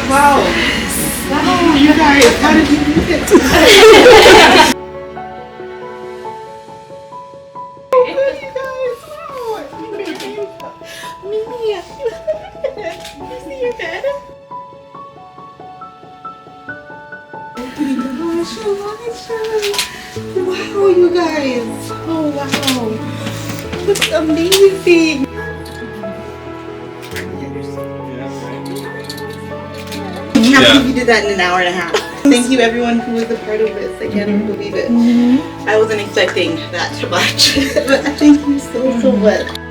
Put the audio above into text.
Wow. Wow, you guys, how did you do this? Wow, you guys. Oh, wow. Looks amazing. I can't believe you did that in an hour and a half. Thank you everyone who was a part of this. I can't even believe it. I wasn't expecting that much. But thank you so much.